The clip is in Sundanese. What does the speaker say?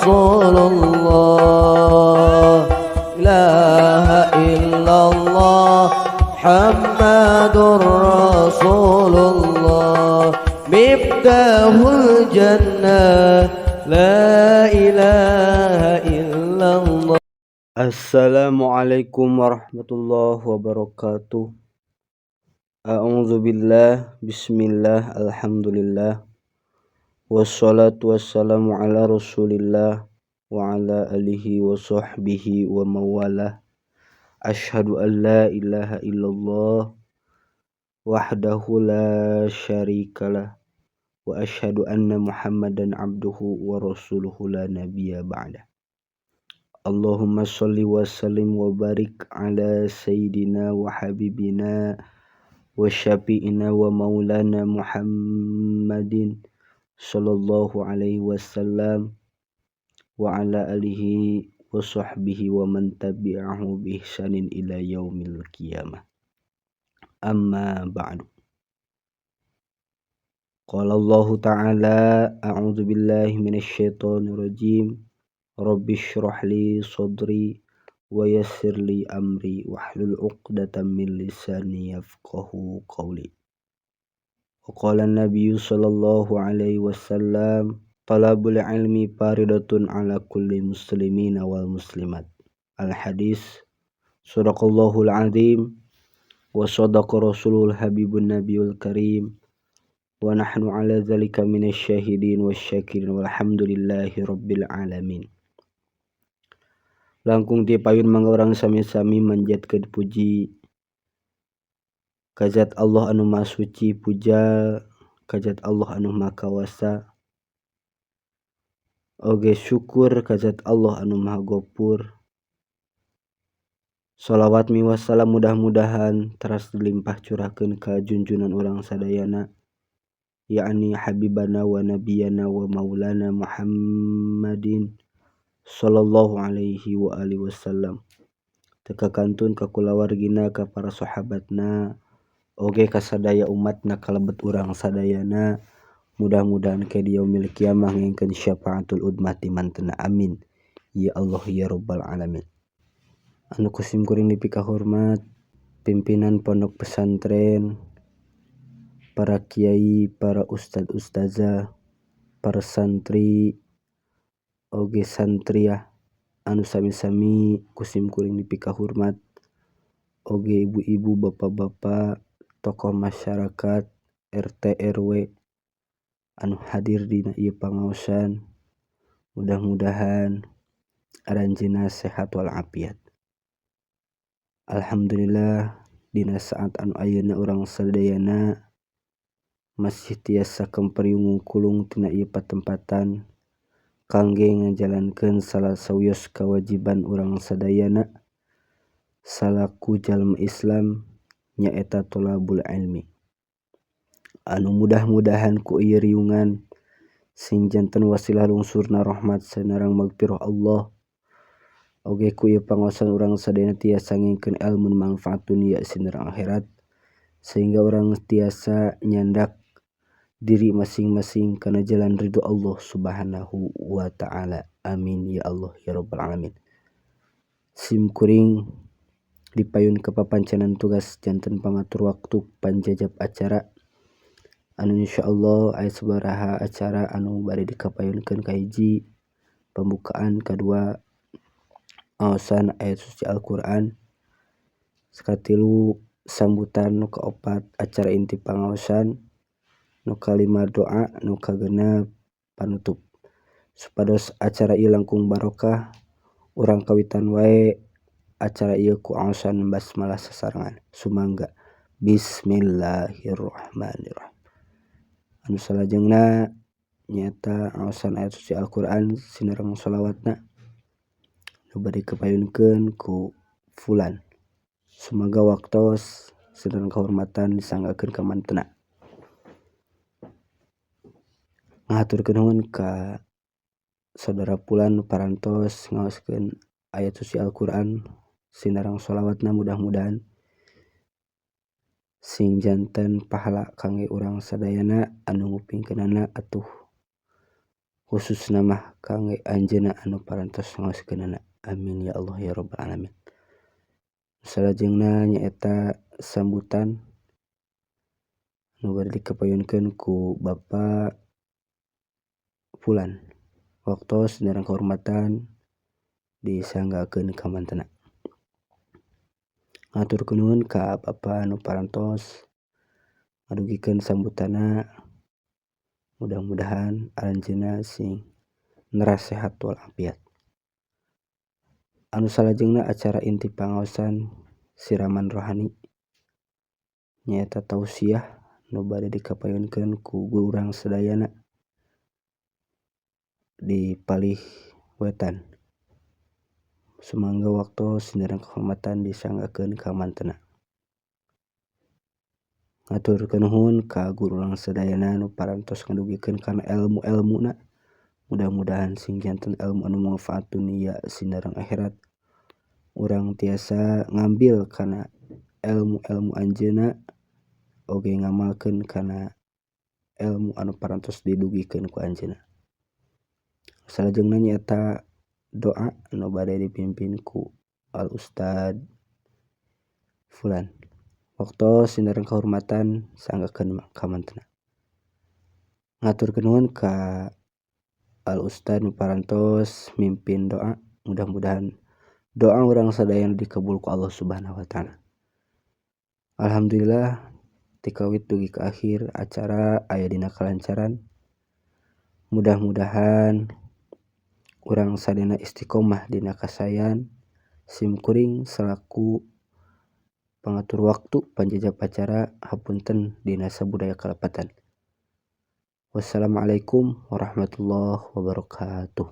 Rasulullah, ilaha illallah Muhammadur Rasulullah, miftahul jannah, la ilaha illallah. Assalamualaikum warahmatullahi wabarakatuh. A'udzubillah, bismillah, alhamdulillah, wassalatu wassalamu ala rasulillah wa ala alihi wa sahbihi wa mawalah. Ashhadu an la ilaha illallah wahdahu la syarikalah wa ashhadu anna muhammadan abduhu wa rasuluhu la nabiyya ba'dah. Allahumma sholli wa sallim wa barik ala sayyidina wa habibina wa syafi'ina wa maulana Muhammadin sallallahu alaihi wasallam wa ala alihi wa sahbihi wa man tabi'ahu bi ihsanin ila yaumil qiyamah. Amma ba'du. Qala Allah ta'ala, a'udzu billahi minasy syaithanir rajim. Rabbi shrah li sadri wa yassir li amri wahlul 'uqdatam min lisani yafqahu qawli. Wa qala an-nabiyyu sallallahu alaihi wasallam, talabul ilmi faridatun ala kulli muslimina wal muslimat. Al-hadis, sadaqallahul azim wa sadaqa rasulul habibun nabiyul karim wa nahnu ala dzalika minasy syahidin wasyakirin walhamdulillahi rabbil alamin. Langkung ti payun mangga urang sami-sami manjatkeun puji ka Zat Allah anu Maha Suci, puja ka Zat Allah anu Maha Kawasa, oge syukur ka Zat Allah anu Maha Ghafur. Shalawat miwah salam mudah-mudahan teras dilimpah curahkeun ka junjunan urang sadayana, yakni habibana wa nabiyana wa maulana Muhammadin sallallahu alaihi wa alihi wasallam, teka kantun ka kulawargina, ka para sahabatna, oge ka sadaya umatna kalebet urang sadayana. Mudah-mudahan ke di yaumil qiyamah ngengkeun syafaatul udmah ti mantenna, amin ya Allah ya rabbal alamin. Anu kusim kuring dipika hormat pimpinan pondok pesantren, para kiai, para ustad ustazah, para santri oge santriah anu sami-sami kusim kuring dipika hormat, oge ibu-ibu, bapak-bapak, tokoh masyarakat, RT RW anu hadir dina ieu pangaosan. Mudah-mudahan aranjeunna sehat wal afiat. Alhamdulillah, dina saat anu ayeuna urang sadayana masih tiasa kemperiung ngungkulung tina ieu patempatan kangge ngajalankeun salah sawios kawajiban urang sadayana salaku jalma Islam, nyaeta thalabul ilmi. Anu mudah-mudahan ku ieu riungan sing janten wasilah lungsurna rahmat sanareng magfirah Allah, oge ku ieu pangaosan urang sadayana tiasa ngengkeun ilmu manfaat dunia sinareng akhirat, sehingga urang tiasa nyandak diri masing-masing kana jalan ridho Allah subhanahu wa ta'ala, amin ya Allah ya rabbal alamin. Sim kuring dipayun ka papancenan tugas janten pangatur waktu panjajab acara anu insyaallah aya sabaraha acara anu bari dikapayunkeun. Kahiji pembukaan, kadua aosan ayat suci Al-Qur'an, sakatilu sambutan, nu kaopat acara inti pangaosan, nu kalima doa, nu kagenep panutup. Supados acara ieu langkung barokah, urang kawitan wae acara ieu ku aosan basmalah sasarengan. Sumangga. Bismillahirrahmanirrahim. Anu salajengna nyaeta aosan ayat suci Al-Qur'an sinareng sholawatna nu bari kapayunkeun ku fulan. Sumaga waktos sinareng kahormatan disanggakeun ka mantenna. Ngaturkeun nuhun ka saudara Fulan nu parantos ngaoskeun ayat suci Al-Qur'an sinareng sholawatna, mudah-mudahan sing janten pahala kangge urang sadayana anu ngupingkeunana atuh khususna mah kangge anjeunna anu parantos ngaoskeunana. Amin ya Allah ya rabbal alamin. Salajengna nyaeta sambutan nu bade dikapayunkeun ku Bapak Fulan. Waktos ngarang kehormatan disanggaakeun ka mantenna. Ngaturkeun nuhun ka Bapa anu parantos ngadugikeun sambutanna, mudah-mudahan anjeunna sing neras sehat walafiat. Anu salajengna acara inti pangaosan siraman rohani nyaeta tausiah nu bade dikapayunkeun ku guru urang sadayana di Palih Wetan. Sumangga waktos ngarang kehormatan disanggakeun ka mantenna. Ngaturkeun nuhun ka guru urang sadayana nu parantos ngadugikeun kana ilmu-ilmuna. Mudah-mudahan sing janten ilmu anu manfaat dunia sinareng akhirat urang tiasa ngambil kana ilmu-ilmu anjeunna oge ngamalkeun kana ilmu anu parantos didugikeun ku anjeunna. Salajengna nyaeta doa anu bade dipimpin ku Al Ustad Fulan. Waktos sinareng kahormatan sanggakeun ka mantenna. Ngaturkeun nuhun ka Al Ustad nu parantos mimpin doa, mudah-mudahan doa urang sadayana dikabul ku Allah Subhanahu wa taala. Alhamdulillah ti kawit dugi ka akhir acara aya dina kalancaran. Mudah-mudahan urang sadayana istiqomah dina kasayan simkuring salaku pangatur waktu panjajab acara hapunten dina sabudaya kalepatan. Wassalamualaikum warahmatullahi wabarakatuh.